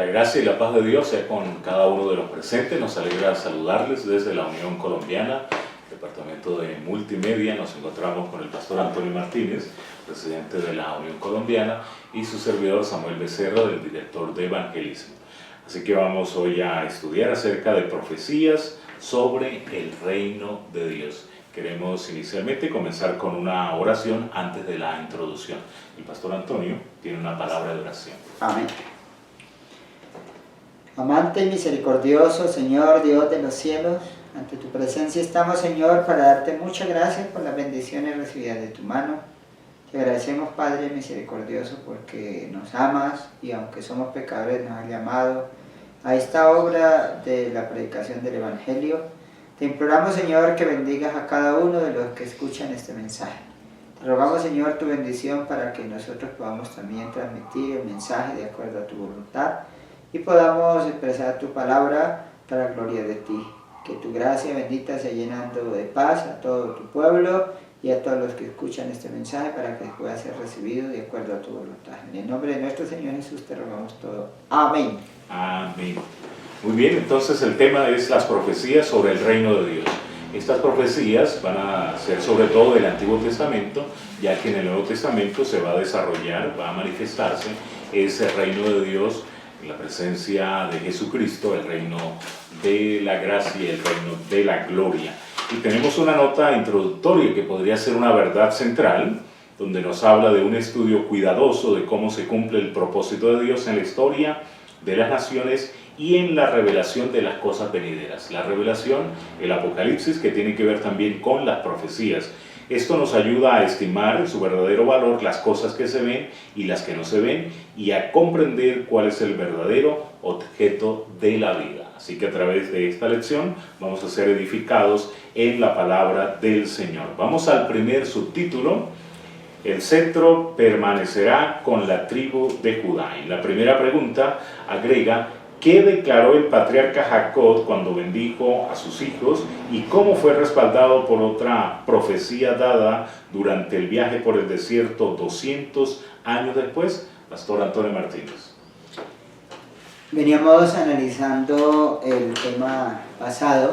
gracia y la paz de Dios sea con cada uno de los presentes. Nos alegra saludarles desde la Unión Colombiana, Departamento de Multimedia. Nos encontramos con el pastor Antonio Martínez, presidente de la Unión Colombiana, y su servidor Samuel Becerra, del director de Evangelismo. Así que vamos hoy a estudiar acerca de profecías sobre el reino de Dios. Queremos inicialmente comenzar con una oración antes de la introducción. El pastor Antonio tiene una palabra de oración. Amén. Amante y misericordioso Señor, Dios de los cielos, ante tu presencia estamos, Señor, para darte muchas gracias por las bendiciones recibidas de tu mano. Te agradecemos, Padre misericordioso, porque nos amas y aunque somos pecadores nos has llamado a esta obra de la predicación del Evangelio. Te imploramos, Señor, que bendigas a cada uno de los que escuchan este mensaje. Te rogamos, Señor, tu bendición para que nosotros podamos también transmitir el mensaje de acuerdo a tu voluntad y podamos expresar tu palabra para la gloria de ti. Que tu gracia bendita sea llenando de paz a todo tu pueblo y a todos los que escuchan este mensaje para que pueda ser recibido de acuerdo a tu voluntad. En el nombre de nuestro Señor Jesús te rogamos todo. Amén. Amén. Muy bien, entonces el tema es las profecías sobre el reino de Dios. Estas profecías van a ser sobre todo del Antiguo Testamento, ya que en el Nuevo Testamento se va a desarrollar, va a manifestarse ese reino de Dios, la presencia de Jesucristo, el reino de la gracia y el reino de la gloria. Y tenemos una nota introductoria que podría ser una verdad central, donde nos habla de un estudio cuidadoso de cómo se cumple el propósito de Dios en la historia de las naciones y en la revelación de las cosas venideras. La revelación, el Apocalipsis, que tiene que ver también con las profecías. Esto nos ayuda a estimar en su verdadero valor las cosas que se ven y las que no se ven, y a comprender cuál es el verdadero objeto de la vida. Así que a través de esta lección vamos a ser edificados en la palabra del Señor. Vamos al primer subtítulo: el cetro permanecerá con la tribu de Judá. Y la primera pregunta agrega: ¿qué declaró el patriarca Jacob cuando bendijo a sus hijos y cómo fue respaldado por otra profecía dada durante el viaje por el desierto 200 años después? Pastor Antonio Martínez. Veníamos analizando el tema pasado,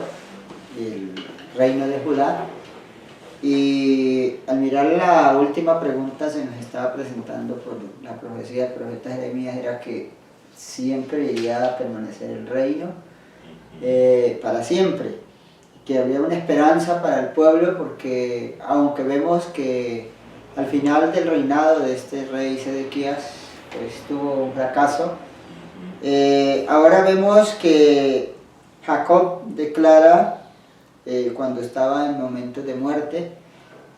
el reino de Judá, y al mirar la última pregunta se nos estaba presentando por la profecía del profeta Jeremías, era que siempre iría a permanecer el reino para siempre, que había una esperanza para el pueblo, porque aunque vemos que al final del reinado de este rey Sedequías pues tuvo un fracaso, ahora vemos que Jacob declara, cuando estaba en momentos de muerte,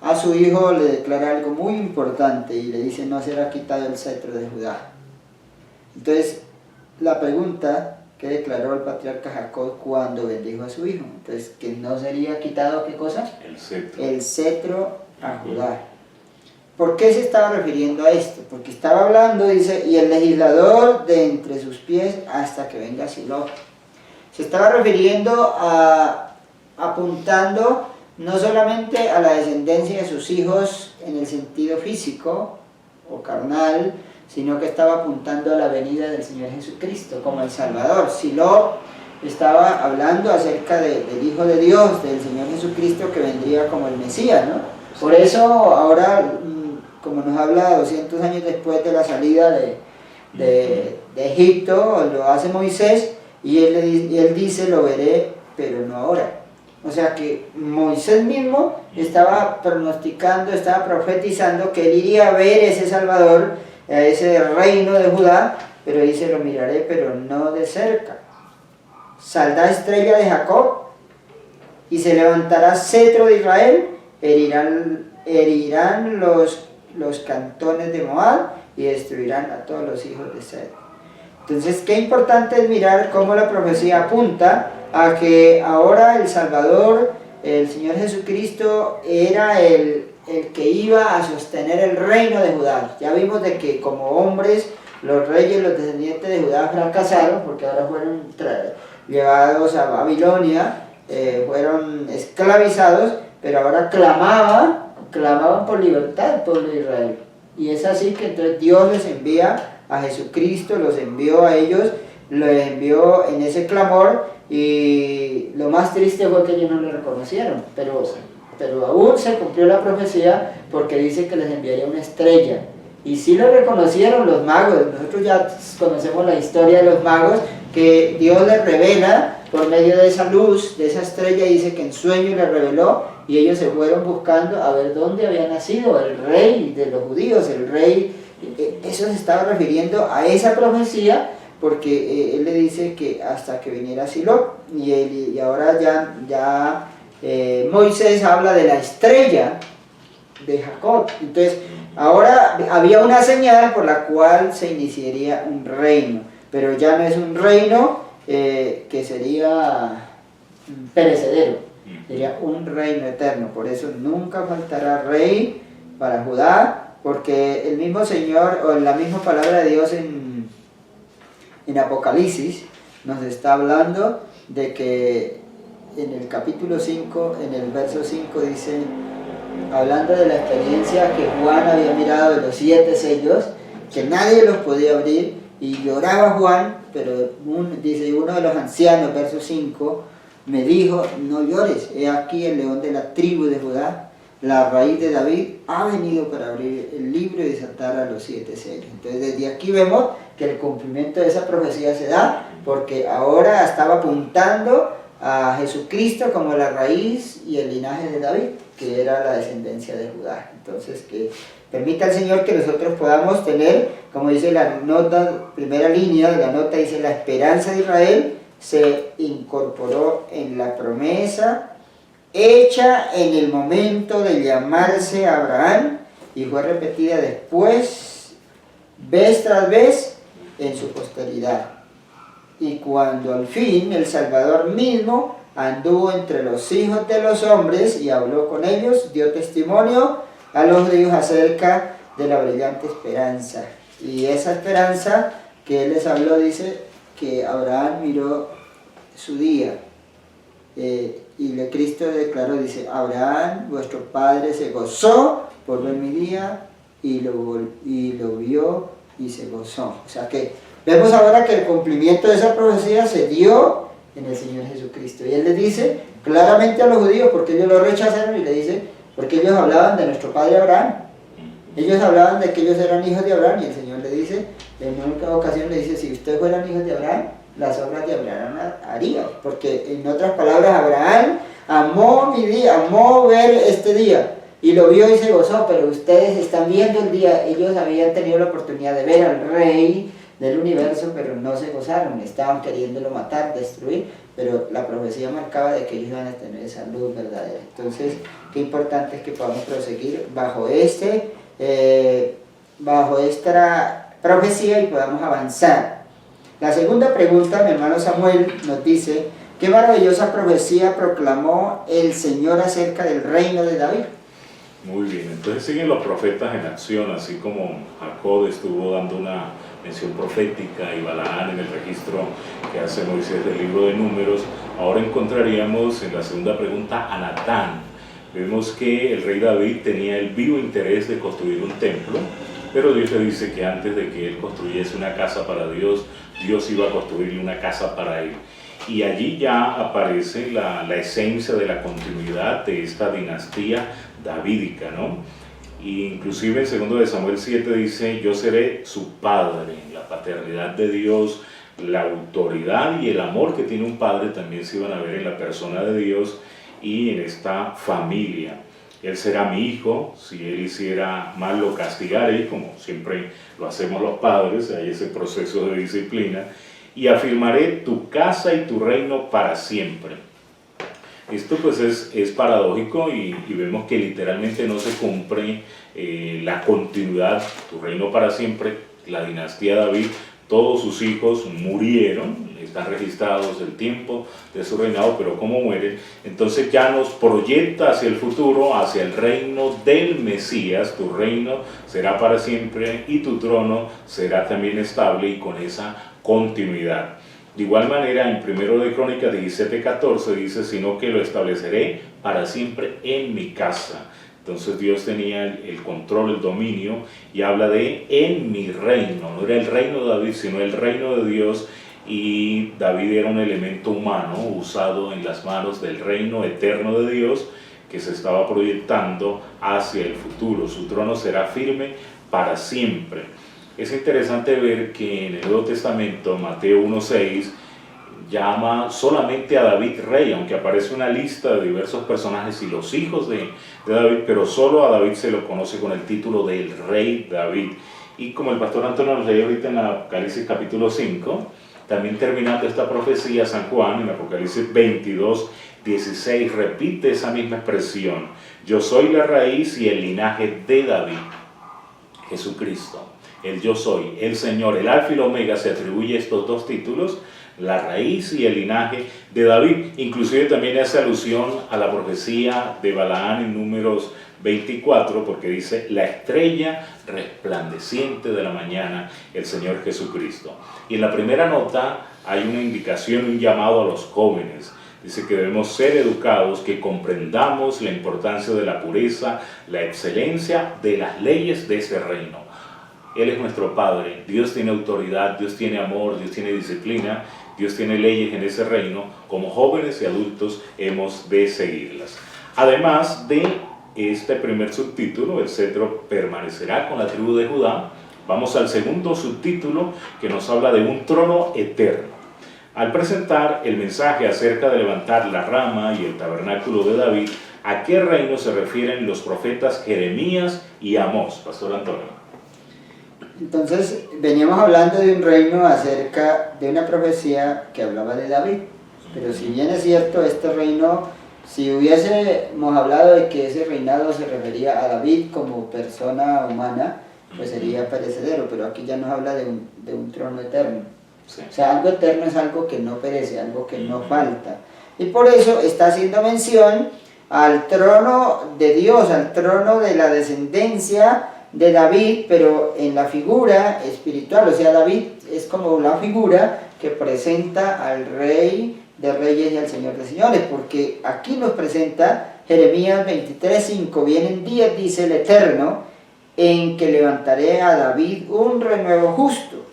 a su hijo le declara algo muy importante y le dice: no será quitado el cetro de Judá. Entonces, la pregunta que declaró el patriarca Jacob cuando bendijo a su hijo, entonces, que no sería quitado, ¿qué cosa? El cetro a Judá. ¿Por qué se estaba refiriendo a esto? Porque estaba hablando, dice, y el legislador de entre sus pies hasta que venga Silo. Se estaba refiriendo apuntando no solamente a la descendencia de sus hijos en el sentido físico o carnal, sino que estaba apuntando a la venida del Señor Jesucristo como el Salvador. Silo estaba hablando acerca del Hijo de Dios, del Señor Jesucristo, que vendría como el Mesías, ¿no? Por eso ahora, como nos habla 200 años después de la salida de Egipto, lo hace Moisés, y él dice: lo veré, pero no ahora. O sea que Moisés mismo estaba pronosticando, estaba profetizando que él iría a ver ese Salvador, a ese reino de Judá, pero dice: lo miraré, pero no de cerca. Saldrá estrella de Jacob y se levantará cetro de Israel, herirán los cantones de Moab y destruirán a todos los hijos de Sed. Entonces, qué importante es mirar cómo la profecía apunta a que ahora el Salvador, el Señor Jesucristo, era el que iba a sostener el reino de Judá. Ya vimos de que como hombres, los reyes, los descendientes de Judá fracasaron, porque ahora fueron llevados a Babilonia, fueron esclavizados, pero ahora clamaban por libertad el pueblo de Israel. Y es así que entonces Dios les envía a Jesucristo, los envió a ellos lo envió en ese clamor, y lo más triste fue que ellos no lo reconocieron, pero aún se cumplió la profecía, porque dice que les enviaría una estrella. Y sí lo reconocieron los magos. Nosotros ya conocemos la historia de los magos, que Dios les revela por medio de esa luz, de esa estrella. Dice que en sueño les reveló, y ellos se fueron buscando a ver dónde había nacido el rey de los judíos, el rey. Eso se estaba refiriendo a esa profecía, porque él le dice que hasta que viniera Silo, y ahora ya Moisés habla de la estrella de Jacob. Entonces ahora había una señal por la cual se iniciaría un reino, pero ya no es un reino que sería perecedero, sería un reino eterno. Por eso nunca faltará rey para Judá, porque el mismo Señor, o la misma palabra de Dios en Apocalipsis nos está hablando de que en el capítulo 5, en el verso 5 dice, hablando de la experiencia que Juan había mirado de los 7 sellos, que nadie los podía abrir, y lloraba Juan, pero dice uno de los ancianos, verso 5, me dijo, no llores, he aquí el león de la tribu de Judá, la raíz de David, ha venido para abrir el libro y desatar a los 7 sellos. Entonces desde aquí vemos que el cumplimiento de esa profecía se da, porque ahora estaba apuntando a Jesucristo como la raíz y el linaje de David, que era la descendencia de Judá. Entonces que permita al Señor que nosotros podamos tener, como dice la nota, primera línea de la nota, dice, la esperanza de Israel se incorporó en la promesa hecha en el momento de llamarse Abraham, y fue repetida después, vez tras vez, en su posteridad. Y cuando al fin el Salvador mismo anduvo entre los hijos de los hombres y habló con ellos, dio testimonio a los judíos acerca de la brillante esperanza. Y esa esperanza que él les habló, dice que Abraham miró su día. Y Cristo declaró, dice, Abraham, vuestro padre, se gozó por ver mi día, y lo vio y se gozó. O sea que vemos ahora que el cumplimiento de esa profecía se dio en el Señor Jesucristo. Y él les dice claramente a los judíos, porque ellos lo rechazaron, y le dice, porque ellos hablaban de nuestro padre Abraham. Ellos hablaban de que ellos eran hijos de Abraham, y el Señor le dice, en una ocasión le dice, si ustedes fueran hijos de Abraham, las obras de Abraham harían. Porque en otras palabras, Abraham amó mi día, amó ver este día, y lo vio y se gozó. Pero ustedes están viendo el día. Ellos habían tenido la oportunidad de ver al rey del universo, pero no se gozaron, estaban queriéndolo matar, destruir, pero la profecía marcaba de que ellos iban a tener esa luz verdadera. Entonces, qué importante es que podamos proseguir bajo esta profecía y podamos avanzar. La segunda pregunta, mi hermano Samuel nos dice, ¿qué maravillosa profecía proclamó el Señor acerca del reino de David? Muy bien, entonces siguen los profetas en acción, así como Jacob estuvo dando una mención profética y Balaán en el registro que hace Moisés del libro de Números. Ahora encontraríamos en la segunda pregunta a Natán. Vemos que el rey David tenía el vivo interés de construir un templo, pero Dios le dice que antes de que él construyese una casa para Dios, Dios iba a construirle una casa para él. Y allí ya aparece la esencia de la continuidad de esta dinastía davídica, ¿no? Y inclusive en 2 de Samuel 7 dice, yo seré su padre. La paternidad de Dios, la autoridad y el amor que tiene un padre también se iban a ver en la persona de Dios y en esta familia. Él será mi hijo, si él hiciera mal lo castigaré, como siempre lo hacemos los padres, hay ese proceso de disciplina, y afirmaré tu casa y tu reino para siempre. Esto pues es paradójico y vemos que literalmente no se cumple la continuidad, tu reino para siempre. La dinastía David, todos sus hijos murieron, están registrados el tiempo de su reinado, pero como mueren, entonces ya nos proyecta hacia el futuro, hacia el reino del Mesías. Tu reino será para siempre y tu trono será también estable y con esa continuidad. De igual manera, en 1 de Crónicas 17:14 dice, sino que lo estableceré para siempre en mi casa. Entonces Dios tenía el control, el dominio, y habla de en mi reino. No era el reino de David, sino el reino de Dios. y David era un elemento humano usado en las manos del reino eterno de Dios que se estaba proyectando hacia el futuro. Su trono será firme para siempre. Es interesante ver que en el Nuevo Testamento, Mateo 1:6, llama solamente a David rey, aunque aparece una lista de diversos personajes y los hijos de David, pero solo a David se lo conoce con el título del rey David. Y como el pastor Antonio nos leyó ahorita en Apocalipsis capítulo 5, también terminando esta profecía, San Juan en Apocalipsis 22:16 repite esa misma expresión: yo soy la raíz y el linaje de David. Jesucristo, el yo soy, el Señor, el Alfa y el Omega, se atribuye estos dos títulos, la raíz y el linaje de David. Inclusive también hace alusión a la profecía de Balaán en Números 24, porque dice: la estrella resplandeciente de la mañana, el Señor Jesucristo. Y en la primera nota hay una indicación, un llamado a los jóvenes. Dice que debemos ser educados, que comprendamos la importancia de la pureza, la excelencia de las leyes de ese reino. Él es nuestro Padre, Dios tiene autoridad, Dios tiene amor, Dios tiene disciplina, Dios tiene leyes en ese reino. Como jóvenes y adultos hemos de seguirlas. Además de este primer subtítulo, el cetro permanecerá con la tribu de Judá, vamos al segundo subtítulo, que nos habla de un trono eterno. Al presentar el mensaje acerca de levantar la rama y el tabernáculo de David, ¿a qué reino se refieren los profetas Jeremías y Amós, Pastor Antonio? Entonces, veníamos hablando de un reino acerca de una profecía que hablaba de David. Pero si bien es cierto, este reino, si hubiésemos hablado de que ese reinado se refería a David como persona humana, pues sería perecedero, pero aquí ya nos habla de un trono eterno. Sí. O sea, algo eterno es algo que no perece, algo que no falta. Y por eso está haciendo mención al trono de Dios, al trono de la descendencia de David, pero en la figura espiritual. O sea, David es como la figura que presenta al Rey de Reyes y al Señor de Señores, porque aquí nos presenta Jeremías 23:5, vienen días, dice el Eterno, en que levantaré a David un renuevo justo,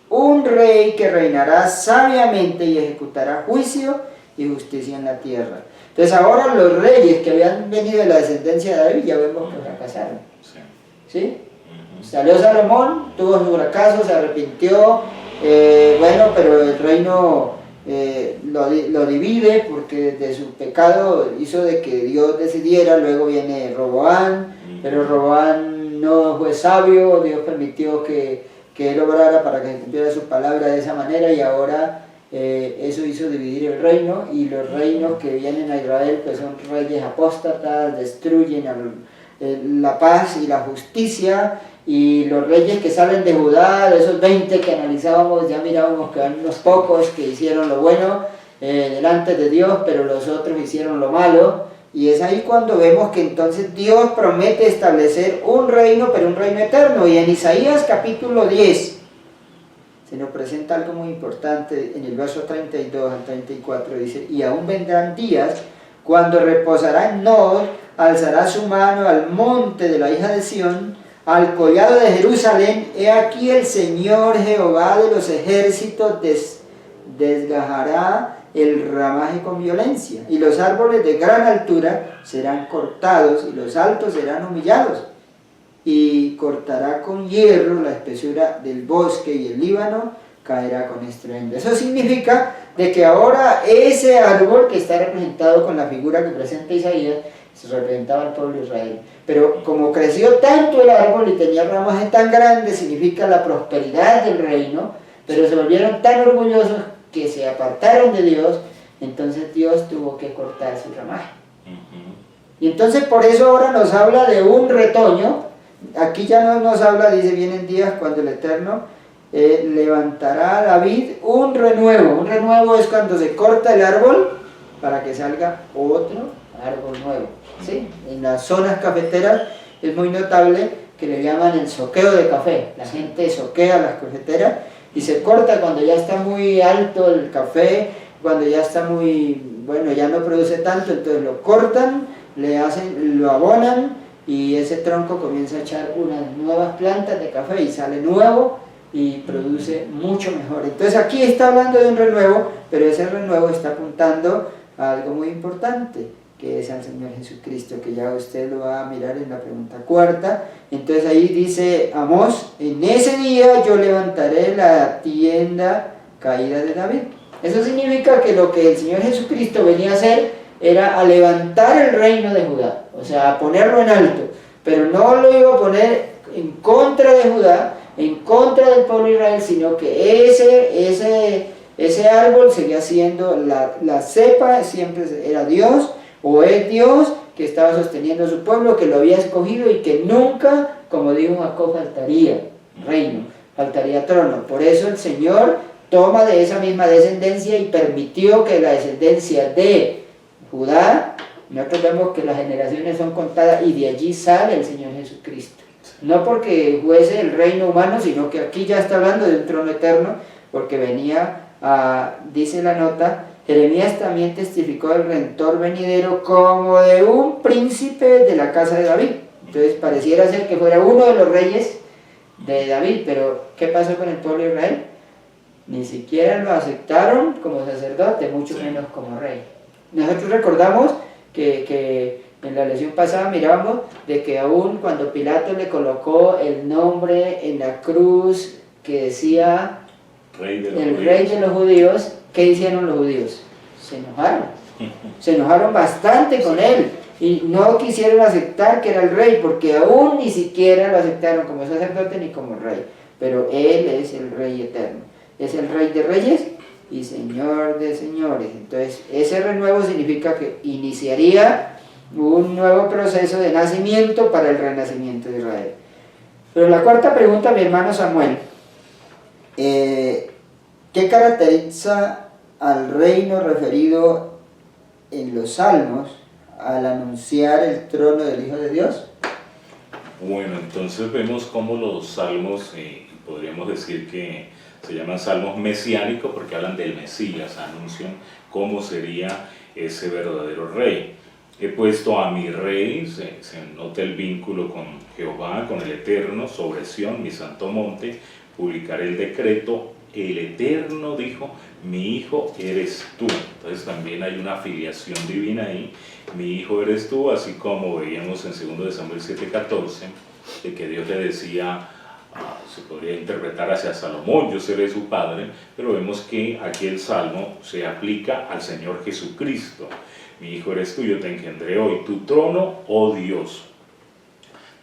un rey que reinará sabiamente y ejecutará juicio y justicia en la tierra. Entonces ahora los reyes que habían venido de la descendencia de David ya vemos que fracasaron. ¿Sí? Salió Salomón, tuvo su fracaso, se arrepintió, bueno, pero el reino lo divide porque de su pecado hizo de que Dios decidiera. Luego viene Roboán, pero Roboán no fue sabio, Dios permitió que él obrara para que se cumpliera su palabra de esa manera, y ahora eso hizo dividir el reino, y los reinos que vienen a Israel pues son reyes apóstatas, destruyen la paz y la justicia. Y los reyes que salen de Judá, de esos 20 que analizábamos, ya mirábamos que eran unos pocos que hicieron lo bueno delante de Dios, pero los otros hicieron lo malo. Y es ahí cuando vemos que entonces Dios promete establecer un reino, pero un reino eterno. Y en Isaías capítulo 10 se nos presenta algo muy importante en el verso 32 al 34. Dice: y aún vendrán días cuando reposará en Nod, alzará su mano al monte de la hija de Sión, al collado de Jerusalén. He aquí el Señor Jehová de los ejércitos desgajará el ramaje con violencia, y los árboles de gran altura serán cortados, y los altos serán humillados, y cortará con hierro la espesura del bosque, y el Líbano caerá con estruendo. Eso significa de que ahora ese árbol que está representado con la figura que presenta Isaías, se representaba al pueblo de Israel. Pero como creció tanto el árbol y tenía ramaje tan grandes, significa la prosperidad del reino, pero se volvieron tan orgullosos que se apartaron de Dios, entonces Dios tuvo que cortar su ramaje. Y entonces por eso ahora nos habla de un retoño. Aquí ya no nos habla, dice, vienen días cuando el Eterno levantará a David un renuevo. Un renuevo es cuando se corta el árbol para que salga otro árbol nuevo. ¿Sí? En las zonas cafeteras es muy notable que le llaman el soqueo de café. La gente soquea las cafeteras y se corta cuando ya está muy alto el café, cuando ya está muy, bueno, ya no produce tanto, entonces lo cortan, lo abonan, y ese tronco comienza a echar unas nuevas plantas de café y sale nuevo, y produce mucho mejor. Entonces aquí está hablando de un renuevo, pero ese renuevo está apuntando a algo muy importante, que es al Señor Jesucristo, que ya usted lo va a mirar en la pregunta cuarta. Entonces ahí dice Amós: en ese día yo levantaré la tienda caída de David. Eso significa que lo que el Señor Jesucristo venía a hacer era a levantar el reino de Judá, o sea, a ponerlo en alto, pero no lo iba a poner en contra de Judá, en contra del pueblo de Israel, sino que ese árbol seguía siendo la cepa, siempre era Dios, o es Dios que estaba sosteniendo a su pueblo, que lo había escogido y que nunca, como dijo Jacob, faltaría reino, faltaría trono. Por eso el Señor toma de esa misma descendencia y permitió que la descendencia de Judá, nosotros vemos que las generaciones son contadas y de allí sale el Señor Jesucristo. No porque fuese el reino humano, sino que aquí ya está hablando de un trono eterno, porque venía dice la nota, Jeremías también testificó del Redentor venidero como de un príncipe de la casa de David. Entonces pareciera ser que fuera uno de los reyes de David, pero ¿qué pasó con el pueblo de Israel? Ni siquiera lo aceptaron como sacerdote, mucho menos como rey. Nosotros recordamos que en la lección pasada mirábamos de que aún cuando Pilato le colocó el nombre en la cruz que decía Rey de los judíos, ¿qué hicieron los judíos? Se enojaron bastante con él y no quisieron aceptar que era el rey, porque aún ni siquiera lo aceptaron como sacerdote ni como rey, pero él es el rey eterno, es el rey de reyes y señor de señores. Entonces ese renuevo significa que iniciaría un nuevo proceso de nacimiento para el renacimiento de Israel. Pero la cuarta pregunta, mi hermano Samuel, ¿qué caracteriza al reino referido en los Salmos al anunciar el trono del Hijo de Dios? Bueno, entonces vemos cómo los salmos, podríamos decir que se llaman salmos mesiánicos porque hablan del Mesías, anuncian cómo sería ese verdadero rey. He puesto a mi rey, se nota el vínculo con Jehová, con el Eterno, sobre Sión, mi santo monte, publicaré el decreto. El Eterno dijo: mi hijo eres tú. Entonces también hay una filiación divina ahí. Mi hijo eres tú, así como veíamos en 2 Samuel 7:14, de que Dios le decía, se podría interpretar hacia Salomón: yo seré su padre, pero vemos que aquí el salmo se aplica al Señor Jesucristo. Mi hijo eres tú, yo te engendré hoy, tu trono, oh Dios.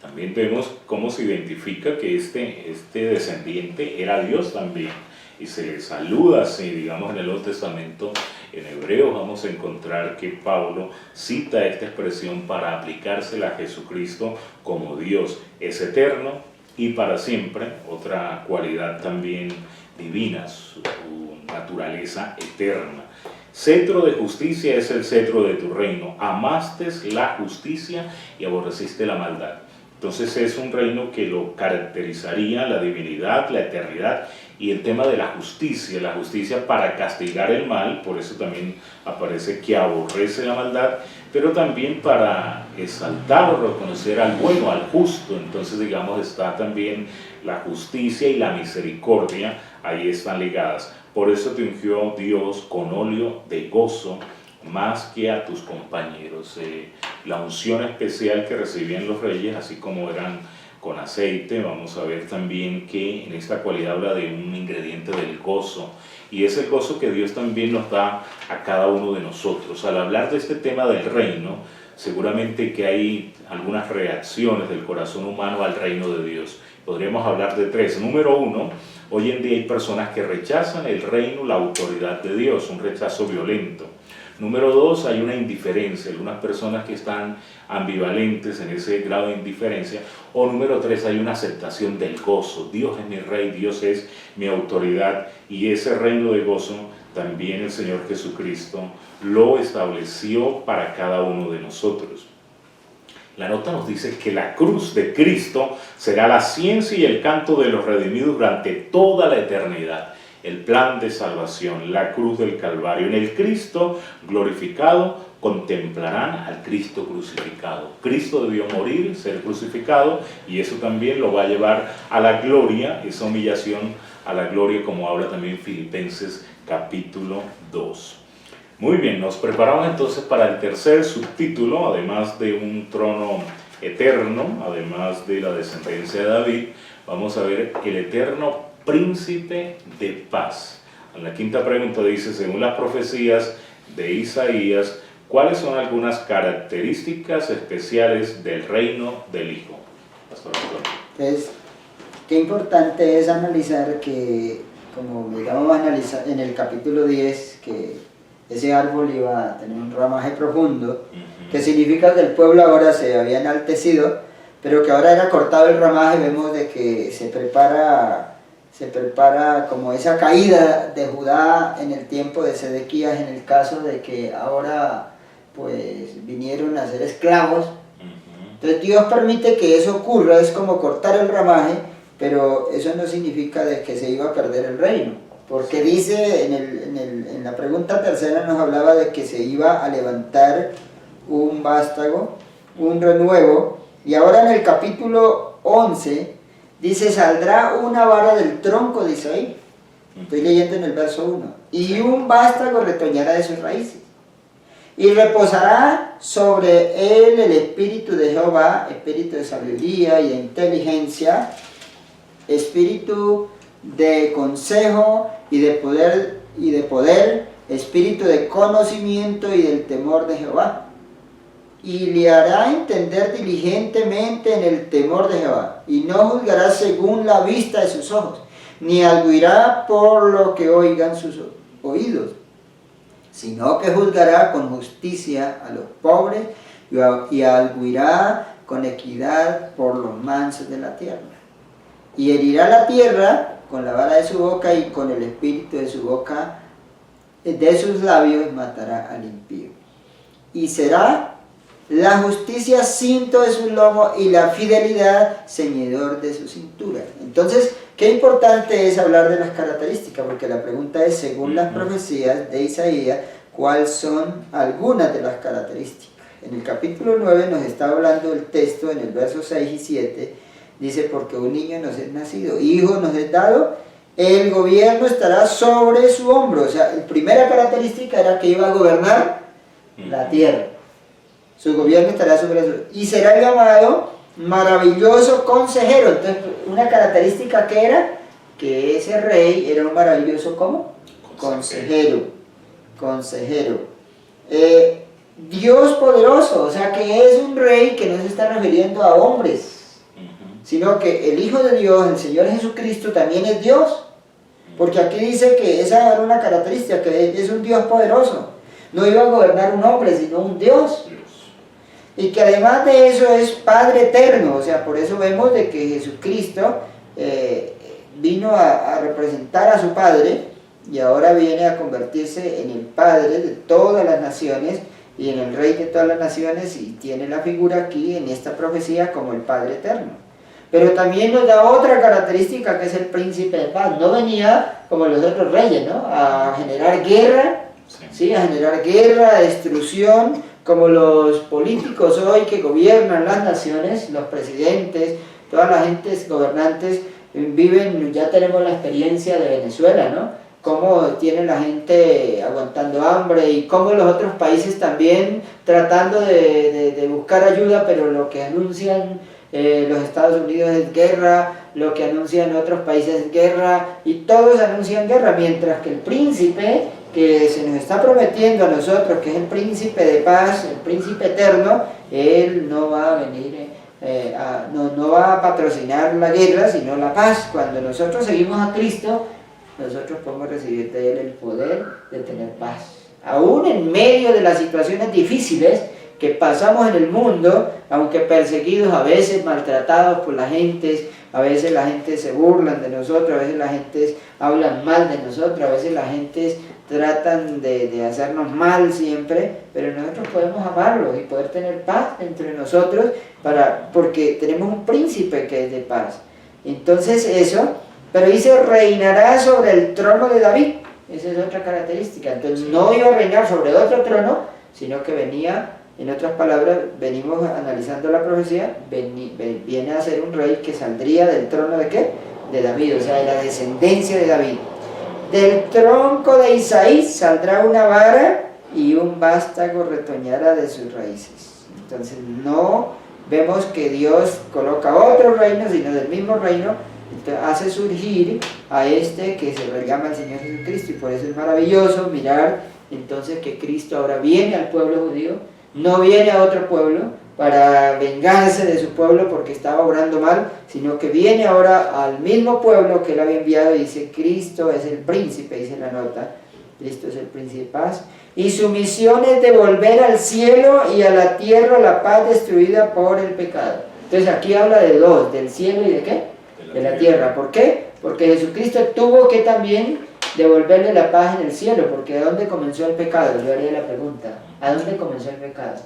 También vemos cómo se identifica que este descendiente era Dios también, y se le saluda así. Digamos, en el Nuevo Testamento, en Hebreos, vamos a encontrar que Pablo cita esta expresión para aplicársela a Jesucristo como Dios es eterno y para siempre, otra cualidad también divina, su naturaleza eterna. Cetro de justicia es el cetro de tu reino, amaste la justicia y aborreciste la maldad. Entonces es un reino que lo caracterizaría la divinidad, la eternidad y el tema de la justicia para castigar el mal. Por eso también aparece que aborrece la maldad, pero también para exaltar o reconocer al bueno, al justo. Entonces, digamos, está también la justicia y la misericordia, ahí están ligadas. Por eso te ungió Dios con óleo de gozo más que a tus compañeros. La unción especial que recibían los reyes, así como eran con aceite, vamos a ver también que en esta cualidad habla de un ingrediente del gozo, y es el gozo que Dios también nos da a cada uno de nosotros. Al hablar de este tema del reino, seguramente que hay algunas reacciones del corazón humano al reino de Dios. Podríamos hablar de tres. Número uno, hoy en día hay personas que rechazan el reino, la autoridad de Dios, un rechazo violento. Número dos, hay una indiferencia, algunas personas que están ambivalentes en ese grado de indiferencia. O número tres, hay una aceptación del gozo. Dios es mi rey, Dios es mi autoridad, y ese reino de gozo también el Señor Jesucristo lo estableció para cada uno de nosotros. La nota nos dice que la cruz de Cristo será la ciencia y el canto de los redimidos durante toda la eternidad. El plan de salvación, la cruz del Calvario. En el Cristo glorificado contemplarán al Cristo crucificado. Cristo debió morir, ser crucificado, y eso también lo va a llevar a la gloria, esa humillación a la gloria, como habla también Filipenses capítulo 2. Muy bien, nos preparamos entonces para el tercer subtítulo, además de un trono eterno, además de la descendencia de David, vamos a ver el eterno príncipe de paz. En la quinta pregunta dice, según las profecías de Isaías, ¿cuáles son algunas características especiales del reino del Hijo? Pastor Antonio. Entonces, qué importante es analizar que, como digamos analizar en el capítulo 10, que ese árbol iba a tener un ramaje profundo, que significa que el pueblo ahora se había enaltecido, pero que ahora era cortado el ramaje. Vemos de que se prepara como esa caída de Judá en el tiempo de Sedequías, en el caso de que ahora pues vinieron a ser esclavos. Entonces Dios permite que eso ocurra, es como cortar el ramaje, pero eso no significa de que se iba a perder el reino, porque dice en la pregunta tercera nos hablaba de que se iba a levantar un vástago, un renuevo, y ahora en el capítulo 11 dice, saldrá una vara del tronco de Isaí, estoy leyendo en el verso 1, y un vástago retoñará de sus raíces, y reposará sobre él el espíritu de Jehová, espíritu de sabiduría y de inteligencia, espíritu de consejo y de poder, espíritu de conocimiento y del temor de Jehová. Y le hará entender diligentemente en el temor de Jehová, y no juzgará según la vista de sus ojos, ni arguirá por lo que oigan sus oídos, sino que juzgará con justicia a los pobres y arguirá con equidad por los mansos de la tierra. Y herirá la tierra con la vara de su boca, y con el espíritu de su boca, de sus labios matará al impío. Y será la justicia cinto de su lomo, y la fidelidad ceñidor de su cintura. Entonces, qué importante es hablar de las características, porque la pregunta es, según las profecías de Isaías, ¿cuáles son algunas de las características? En el capítulo 9 nos está hablando el texto, en el verso 6 y 7, dice, porque un niño nos es nacido, hijo nos es dado, el gobierno estará sobre su hombro. O sea, la primera característica era que iba a gobernar la tierra. Su gobierno estará sobre su... y será llamado maravilloso consejero. Entonces, una característica que era que ese rey era un maravilloso, ¿cómo? Consejero. Dios poderoso, o sea que es un rey que no se está refiriendo a hombres, sino que el Hijo de Dios, el Señor Jesucristo, también es Dios, porque aquí dice que esa era una característica, que es un Dios poderoso. No iba a gobernar un hombre, sino un Dios. Y que además de eso es Padre eterno. O sea, por eso vemos de que Jesucristo vino a representar a su Padre, y ahora viene a convertirse en el Padre de todas las naciones y en el Rey de todas las naciones, y tiene la figura aquí en esta profecía como el Padre eterno. Pero también nos da otra característica, que es el príncipe de paz. No venía como los otros reyes, ¿no?, a generar guerra, ¿sí? A generar guerra, destrucción, como los políticos hoy que gobiernan las naciones, los presidentes, todas las gentes gobernantes viven. Ya tenemos la experiencia de Venezuela, ¿no?, cómo tiene la gente aguantando hambre, y cómo los otros países también tratando de buscar ayuda, pero lo que anuncian los Estados Unidos es guerra, lo que anuncian otros países es guerra, y todos anuncian guerra, mientras que el príncipe que se nos está prometiendo a nosotros, que es el príncipe de paz, el príncipe eterno, él no va a venir, no va a patrocinar la guerra, sino la paz. Cuando nosotros seguimos a Cristo, nosotros podemos recibir de él el poder de tener paz. Aún en medio de las situaciones difíciles que pasamos en el mundo, aunque perseguidos, a veces maltratados por la gente, a veces la gente se burlan de nosotros, a veces la gente habla mal de nosotros, a veces la gente tratan de hacernos mal siempre, pero nosotros podemos amarlos y poder tener paz entre nosotros, porque tenemos un príncipe que es de paz. Entonces eso, pero dice, reinará sobre el trono de David. Esa es otra característica. Entonces no iba a reinar sobre otro trono, sino que venía, en otras palabras, venimos analizando la profecía, viene a ser un rey que saldría del trono ¿de qué? De David, o sea, de la descendencia de David. Del tronco de Isaí saldrá una vara y un vástago retoñará de sus raíces. Entonces no vemos que Dios coloca otro reino, sino del mismo reino, entonces hace surgir a este que se llama el Señor Jesucristo, y por eso es maravilloso mirar entonces que Cristo ahora viene al pueblo judío, no viene a otro pueblo para vengarse de su pueblo porque estaba obrando mal, sino que viene ahora al mismo pueblo que él había enviado y dice: Cristo es el príncipe, dice la nota, Cristo es el príncipe de paz, y su misión es devolver al cielo y a la tierra la paz destruida por el pecado. Entonces aquí habla de dos, del cielo y de ¿qué? De la tierra. ¿Por qué? Porque Jesucristo tuvo que también devolverle la paz en el cielo, porque ¿de dónde comenzó el pecado? Yo haría la pregunta, ¿a dónde comenzó el pecado?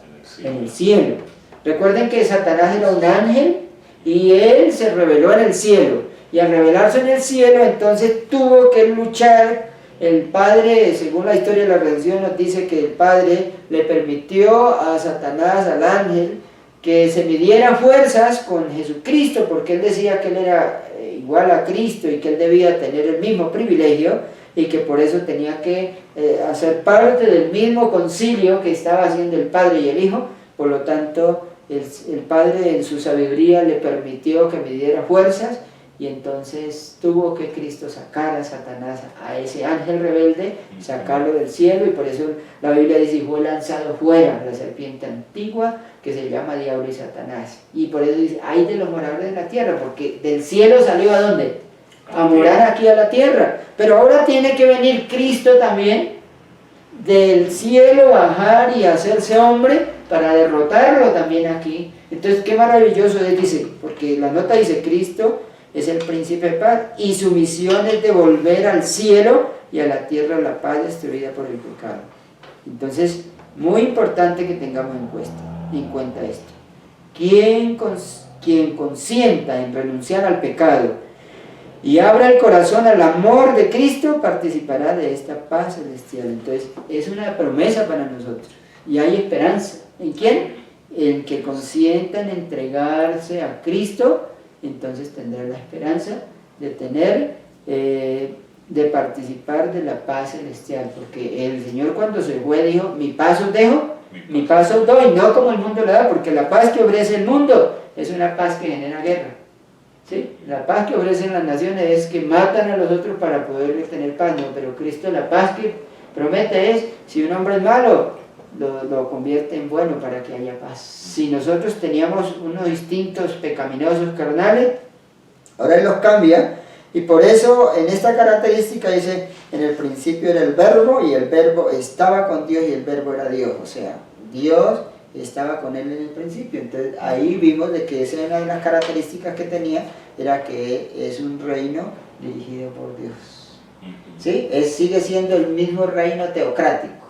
En el cielo. Recuerden que Satanás era un ángel y él se rebeló en el cielo, y al rebelarse en el cielo entonces tuvo que luchar. El Padre, según la historia de la redención, nos dice que el Padre le permitió a Satanás, al ángel, que se midiera fuerzas con Jesucristo, porque él decía que él era igual a Cristo y que él debía tener el mismo privilegio, y que por eso tenía que hacer parte del mismo concilio que estaba haciendo el Padre y el Hijo. Por lo tanto, el Padre en su sabiduría le permitió que midiera fuerzas, y entonces tuvo que Cristo sacar a Satanás, a ese ángel rebelde, sacarlo del cielo, y por eso la Biblia dice: y fue lanzado fuera la serpiente antigua que se llama Diablo y Satanás. Y por eso dice: ay de los moradores de la tierra, porque del cielo salió ¿a dónde? A morar aquí a la tierra. Pero ahora tiene que venir Cristo también del cielo, bajar y hacerse hombre para derrotarlo también aquí. Entonces qué maravilloso es, dice, porque la nota dice: Cristo es el príncipe de paz y su misión es devolver al cielo y a la tierra la paz destruida por el pecado. Entonces, muy importante que tengamos en cuenta esto. Quien consienta en renunciar al pecado y abra el corazón al amor de Cristo, participará de esta paz celestial. Entonces, es una promesa para nosotros, y hay esperanza. ¿En quién? En que consientan entregarse a Cristo. Entonces tendrá la esperanza de tener, de participar de la paz celestial, porque el Señor cuando se fue dijo: mi paz os dejo, mi paz os doy, no como el mundo le da, porque la paz que ofrece el mundo es una paz que genera guerra, ¿sí? La paz que ofrecen las naciones es que matan a los otros para poder tener paz, no, pero Cristo la paz que promete es: si un hombre es malo, lo convierte en bueno para que haya paz. Si nosotros teníamos unos instintos pecaminosos carnales, ahora Él los cambia, y por eso en esta característica dice: en el principio era el verbo, y el verbo estaba con Dios, y el verbo era Dios. O sea, Dios estaba con Él en el principio. Entonces ahí vimos de que esa era una de las características que tenía, era que es un reino dirigido por Dios, ¿sí? Sigue siendo el mismo reino teocrático,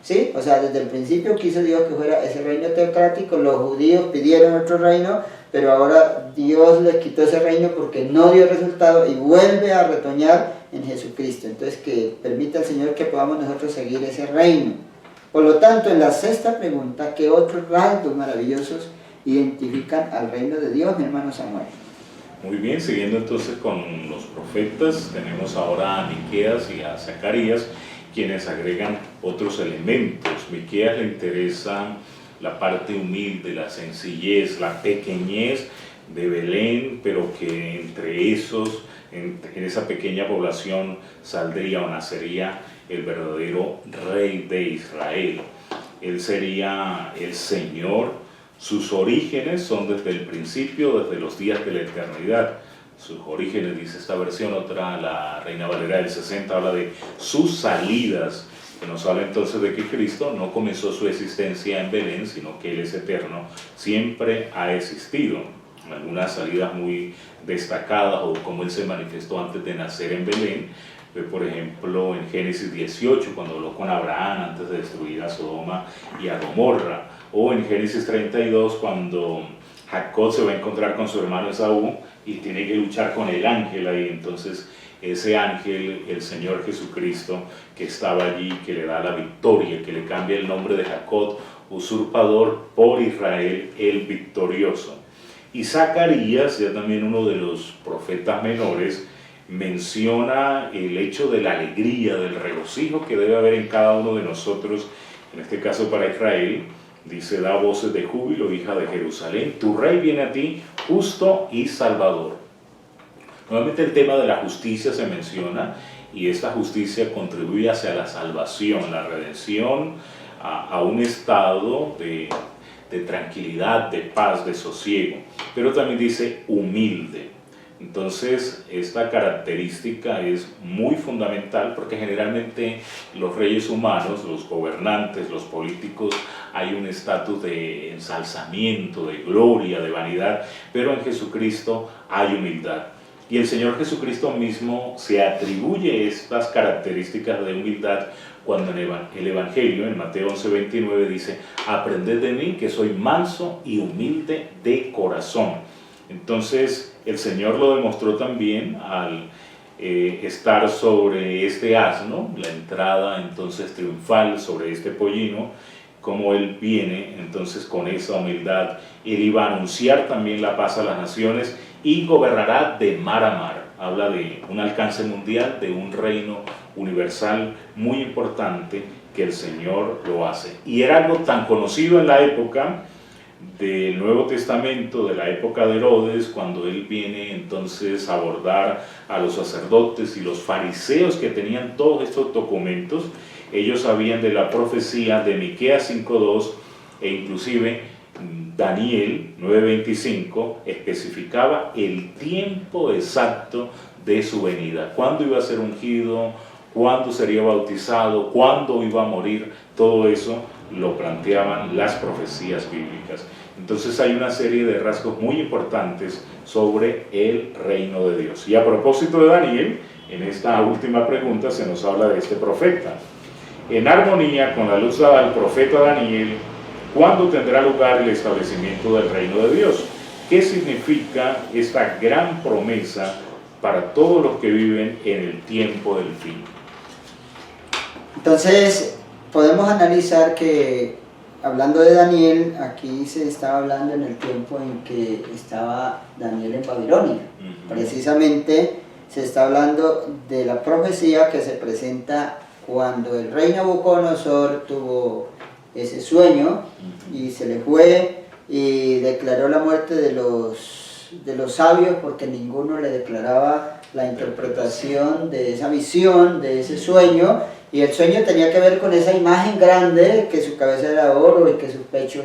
¿sí? O sea, desde el principio quiso Dios que fuera ese reino teocrático. Los judíos pidieron otro reino, pero ahora Dios les quitó ese reino porque no dio resultado, y vuelve a retoñar en Jesucristo. Entonces, que permita al Señor que podamos nosotros seguir ese reino. Por lo tanto, en la sexta pregunta, ¿qué otros rasgos maravillosos identifican al reino de Dios, mi hermano Samuel? Muy bien, siguiendo entonces con los profetas, tenemos ahora a Miqueas y a Zacarías, quienes agregan otros elementos. Miqueas le interesa la parte humilde, la sencillez, la pequeñez de Belén, pero que entre esos, en esa pequeña población saldría o nacería el verdadero rey de Israel. Él sería el Señor. Sus orígenes son desde el principio, desde los días de la eternidad. Sus orígenes, dice esta versión, otra, la Reina Valera del 60, habla de sus salidas, que nos habla entonces de que Cristo no comenzó su existencia en Belén, sino que Él es eterno, siempre ha existido. Algunas salidas muy destacadas, o como Él se manifestó antes de nacer en Belén, por ejemplo en Génesis 18, cuando habló con Abraham antes de destruir a Sodoma y a Gomorra, o en Génesis 32, cuando Jacob se va a encontrar con su hermano Esaú y tiene que luchar con el ángel ahí. Entonces ese ángel, el Señor Jesucristo, que estaba allí, que le da la victoria, que le cambia el nombre de Jacob, usurpador, por Israel, el victorioso. Y Zacarías, ya también uno de los profetas menores, menciona el hecho de la alegría, del regocijo que debe haber en cada uno de nosotros, en este caso para Israel. Dice: da voces de júbilo, hija de Jerusalén, tu rey viene a ti, justo y salvador. Nuevamente el tema de la justicia se menciona, y esta justicia contribuye hacia la salvación, la redención, a un estado de tranquilidad, de paz, de sosiego. Pero también dice humilde. Entonces esta característica es muy fundamental, porque generalmente los reyes humanos, los gobernantes, los políticos, hay un estatus de ensalzamiento, de gloria, de vanidad, pero en Jesucristo hay humildad. Y el Señor Jesucristo mismo se atribuye estas características de humildad cuando en el Evangelio, en Mateo 11:29, dice: aprended de mí, que soy manso y humilde de corazón. Entonces el Señor lo demostró también al estar sobre este asno, la entrada entonces triunfal sobre este pollino, como Él viene entonces con esa humildad. Él iba a anunciar también la paz a las naciones y gobernará de mar a mar. Habla de un alcance mundial, de un reino universal muy importante que el Señor lo hace. Y era algo tan conocido en la época del Nuevo Testamento, de la época de Herodes, cuando él viene entonces a abordar a los sacerdotes y los fariseos que tenían todos estos documentos. Ellos sabían de la profecía de Miqueas 5:2, e inclusive Daniel 9:25 especificaba el tiempo exacto de su venida, cuándo iba a ser ungido, cuándo sería bautizado, cuándo iba a morir. Todo eso lo planteaban las profecías bíblicas. Entonces hay una serie de rasgos muy importantes sobre el reino de Dios. Y a propósito de Daniel, en esta última pregunta se nos habla de este profeta. En armonía con la luz dada al profeta Daniel, ¿cuándo tendrá lugar el establecimiento del reino de Dios? ¿Qué significa esta gran promesa para todos los que viven en el tiempo del fin? Entonces podemos analizar que, hablando de Daniel, aquí se estaba hablando en el tiempo en que estaba Daniel en Babilonia. Precisamente se está hablando de la profecía que se presenta cuando el rey Nabucodonosor tuvo ese sueño y se le fue y declaró la muerte de los sabios, porque ninguno le declaraba la interpretación de esa visión, de ese sueño. Y el sueño tenía que ver con esa imagen grande, que su cabeza era de oro y que sus pechos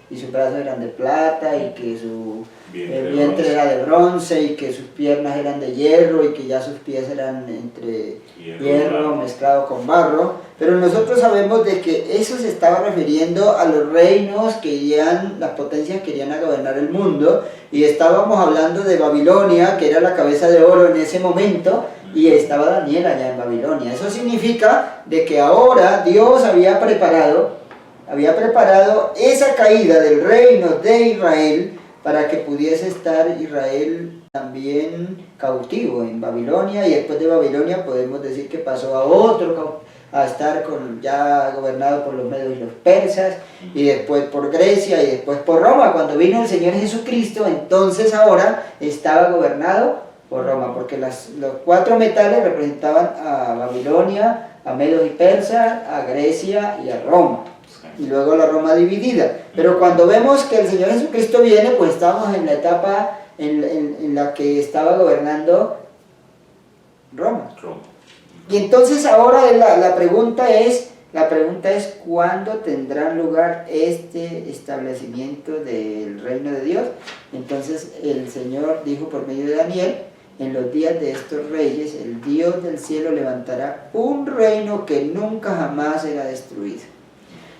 y sus brazos eran de plata y que su vientre era de bronce y que sus piernas eran de hierro y que ya sus pies eran entre hierro mezclado con barro. Pero nosotros sabemos de que eso se estaba refiriendo a los reinos que irían, las potencias que irían a gobernar el mundo, y estábamos hablando de Babilonia, que era la cabeza de oro en ese momento, y estaba Daniel allá en Babilonia. Eso significa de que ahora Dios había preparado esa caída del reino de Israel para que pudiese estar Israel también cautivo en Babilonia, y después de Babilonia podemos decir que pasó a estar ya gobernado por los medios y los persas, y después por Grecia, y después por Roma. Cuando vino el Señor Jesucristo, entonces ahora estaba gobernado por Roma, porque los 4 metales representaban a Babilonia, a Medos y Persas, a Grecia y a Roma, y luego la Roma dividida. Pero cuando vemos que el Señor Jesucristo viene, pues estamos en la etapa en la que estaba gobernando Roma. Y entonces ahora la pregunta es ¿cuándo tendrá lugar este establecimiento del reino de Dios? Entonces el Señor dijo por medio de Daniel: en los días de estos reyes, el Dios del cielo levantará un reino que nunca jamás será destruido.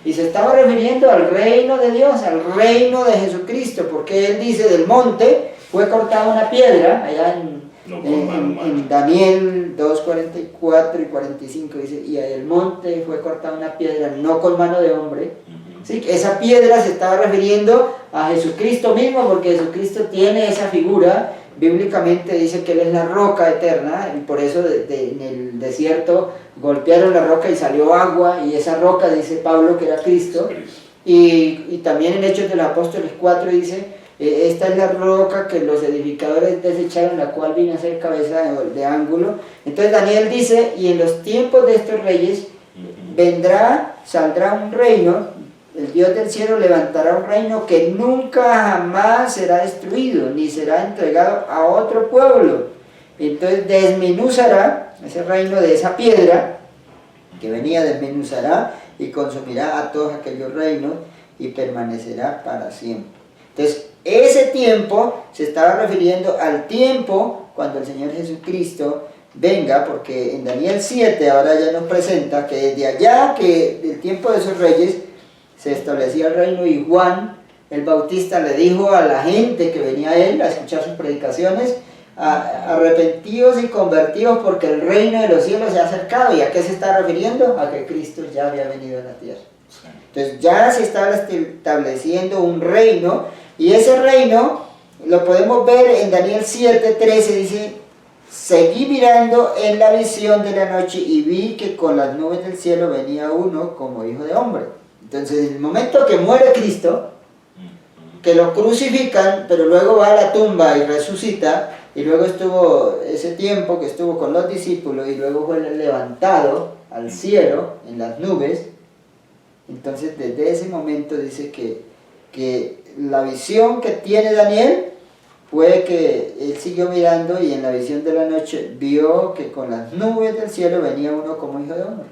Y se estaba refiriendo al reino de Dios, al reino de Jesucristo, porque Él dice: del monte fue cortada una piedra, allá en Daniel 2:44 y 45 dice: y del monte fue cortada una piedra, no con mano de hombre. ¿Sí? Esa piedra se estaba refiriendo a Jesucristo mismo, porque Jesucristo tiene esa figura bíblicamente dice que Él es la roca eterna, y por eso en el desierto golpearon la roca y salió agua, y esa roca, dice Pablo, que era Cristo. Y también en Hechos de los Apóstoles 4 dice, esta es la roca que los edificadores desecharon, la cual vino a ser cabeza de ángulo. Entonces Daniel dice, y en los tiempos de estos reyes saldrá un reino, el Dios del cielo levantará un reino que nunca jamás será destruido, ni será entregado a otro pueblo. Entonces desmenuzará ese reino de esa piedra que venía, desmenuzará y consumirá a todos aquellos reinos y permanecerá para siempre. Entonces, ese tiempo se estaba refiriendo al tiempo cuando el Señor Jesucristo venga, porque en Daniel 7 ahora ya nos presenta que desde allá, que del tiempo de esos reyes, se establecía el reino, y Juan el Bautista le dijo a la gente que venía a él a escuchar sus predicaciones, arrepentidos y convertidos porque el reino de los cielos se ha acercado. ¿Y a qué se está refiriendo? A que Cristo ya había venido a la tierra. Entonces ya se está estableciendo un reino, y ese reino lo podemos ver en Daniel 7:13, dice: seguí mirando en la visión de la noche y vi que con las nubes del cielo venía uno como hijo de hombre. Entonces, en el momento que muere Cristo, que lo crucifican, pero luego va a la tumba y resucita, y luego estuvo ese tiempo que estuvo con los discípulos, y luego fue levantado al cielo en las nubes. Entonces, desde ese momento dice que la visión que tiene Daniel fue que él siguió mirando, y en la visión de la noche vio que con las nubes del cielo venía uno como hijo de hombre.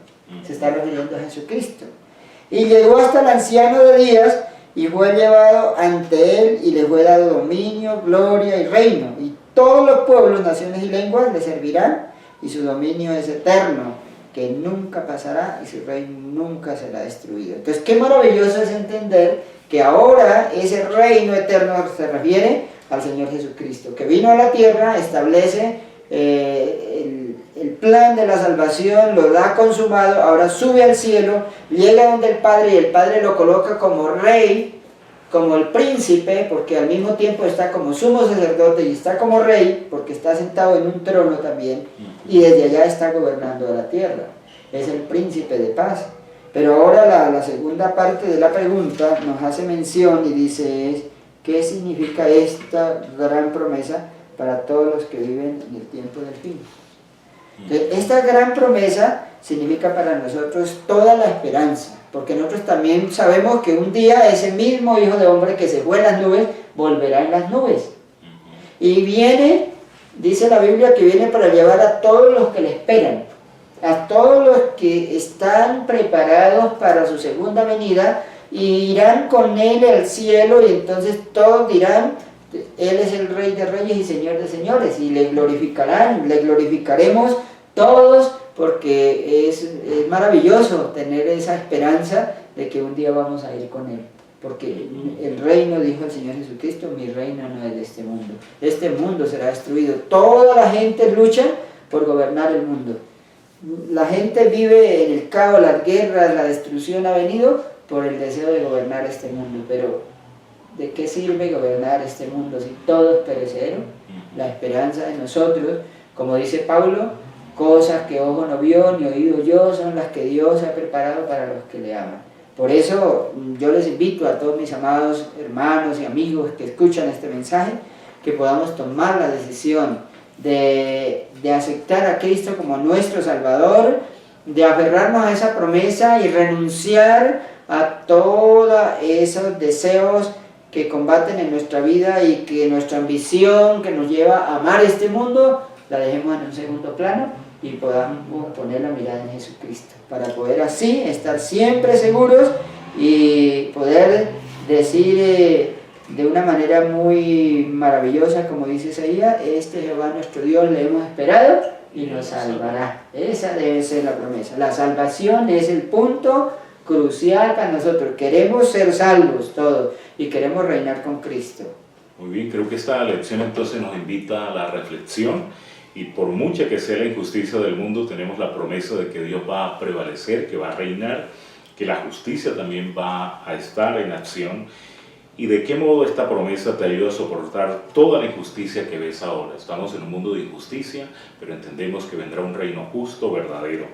Se está refiriendo a Jesucristo. Y llegó hasta el anciano de días, y fue llevado ante él, y le fue dado dominio, gloria y reino. Y todos los pueblos, naciones y lenguas le servirán, y su dominio es eterno, que nunca pasará, y su reino nunca será destruido. Entonces, qué maravilloso es entender que ahora ese reino eterno se refiere al Señor Jesucristo, que vino a la tierra, establece el plan de la salvación, lo da consumado, ahora sube al cielo, llega donde el Padre, y el Padre lo coloca como rey, como el príncipe, porque al mismo tiempo está como sumo sacerdote y está como rey, porque está sentado en un trono también, y desde allá está gobernando la tierra. Es el príncipe de paz. Pero ahora la segunda parte de la pregunta nos hace mención y dice: ¿qué significa esta gran promesa para todos los que viven en el tiempo del fin? Entonces, esta gran promesa significa para nosotros toda la esperanza, porque nosotros también sabemos que un día ese mismo Hijo de Hombre que se fue en las nubes, volverá en las nubes. Y viene, dice la Biblia, que viene para llevar a todos los que le esperan, a todos los que están preparados para su segunda venida, y irán con él al cielo, y entonces todos dirán: él es el Rey de Reyes y Señor de Señores, y le glorificarán, le glorificaremos todos, porque es maravilloso tener esa esperanza de que un día vamos a ir con él, porque el reino, dijo el Señor Jesucristo, mi reino no es de este mundo será destruido. Toda la gente lucha por gobernar el mundo, la gente vive en el caos, las guerras, la destrucción ha venido por el deseo de gobernar este mundo. Pero ¿de qué sirve gobernar este mundo si todo es perecedero? La esperanza de nosotros, como dice Pablo, cosas que ojo no vio ni oído oyó son las que Dios ha preparado para los que le aman. Por eso yo les invito a todos mis amados hermanos y amigos que escuchan este mensaje, que podamos tomar la decisión de aceptar a Cristo como nuestro Salvador, de aferrarnos a esa promesa y renunciar a todos esos deseos que combaten en nuestra vida, y que nuestra ambición que nos lleva a amar este mundo la dejemos en un segundo plano y podamos poner la mirada en Jesucristo, para poder así estar siempre seguros y poder decir de una manera muy maravillosa, como dice Isaías: este Jehová nuestro Dios le hemos esperado y nos salvará. Esa debe ser la promesa. La salvación es el punto crucial para nosotros. Queremos ser salvos todos y queremos reinar con Cristo. Muy bien, creo que esta lección entonces nos invita a la reflexión, y por mucha que sea la injusticia del mundo, tenemos la promesa de que Dios va a prevalecer, que va a reinar, que la justicia también va a estar en acción, ¿Y de qué modo esta promesa te ayuda a soportar toda la injusticia que ves ahora? Estamos en un mundo de injusticia, pero entendemos que vendrá un reino justo, verdadero.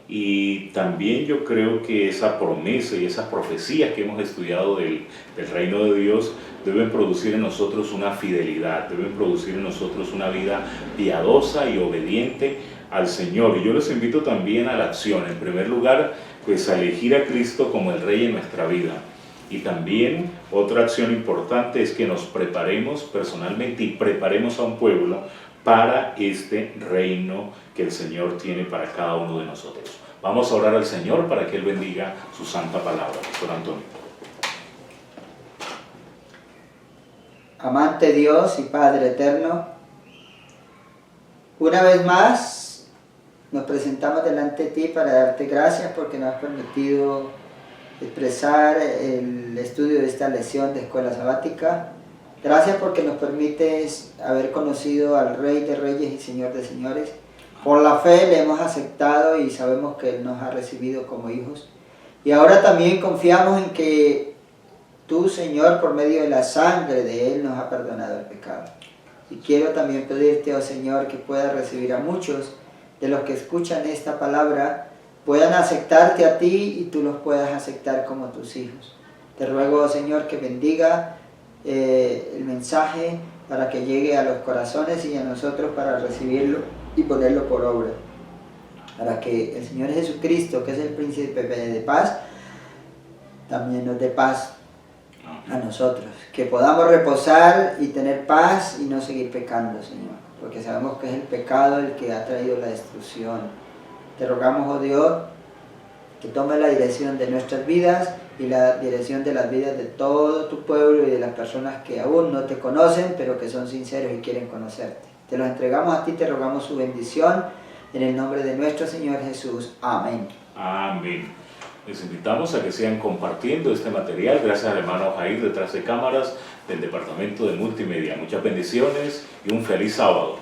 Y también yo creo que esa promesa y esas profecías que hemos estudiado del reino de Dios deben producir en nosotros una fidelidad, deben producir en nosotros una vida piadosa y obediente al Señor. Y yo les invito también a la acción. En primer lugar, pues a elegir a Cristo como el Rey en nuestra vida. Y también otra acción importante es que nos preparemos personalmente y preparemos a un pueblo para este reino que el Señor tiene para cada uno de nosotros. Vamos a orar al Señor para que Él bendiga su santa palabra. Pastor Antonio. Amante Dios y Padre eterno, una vez más nos presentamos delante de ti para darte gracias porque nos has permitido expresar el estudio de esta lección de Escuela Sabática. Gracias porque nos permites haber conocido al Rey de Reyes y Señor de Señores. Por la fe le hemos aceptado y sabemos que Él nos ha recibido como hijos. Y ahora también confiamos en que tú, Señor, por medio de la sangre de Él nos ha perdonado el pecado. Y quiero también pedirte, oh Señor, que puedas recibir a muchos de los que escuchan esta palabra, puedan aceptarte a ti y tú los puedas aceptar como tus hijos. Te ruego, oh Señor, que bendiga el mensaje para que llegue a los corazones y a nosotros para recibirlo y ponerlo por obra. Para que el Señor Jesucristo, que es el príncipe de paz, también nos dé paz a nosotros. Que podamos reposar y tener paz y no seguir pecando, Señor. Porque sabemos que es el pecado el que ha traído la destrucción. Te rogamos, oh Dios, que tome la dirección de nuestras vidas y la dirección de las vidas de todo tu pueblo y de las personas que aún no te conocen, pero que son sinceros y quieren conocerte. Te los entregamos a ti, te rogamos su bendición, en el nombre de nuestro Señor Jesús. Amén. Amén. Les invitamos a que sigan compartiendo este material. Gracias al hermano Jair detrás de cámaras del Departamento de Multimedia. Muchas bendiciones y un feliz sábado.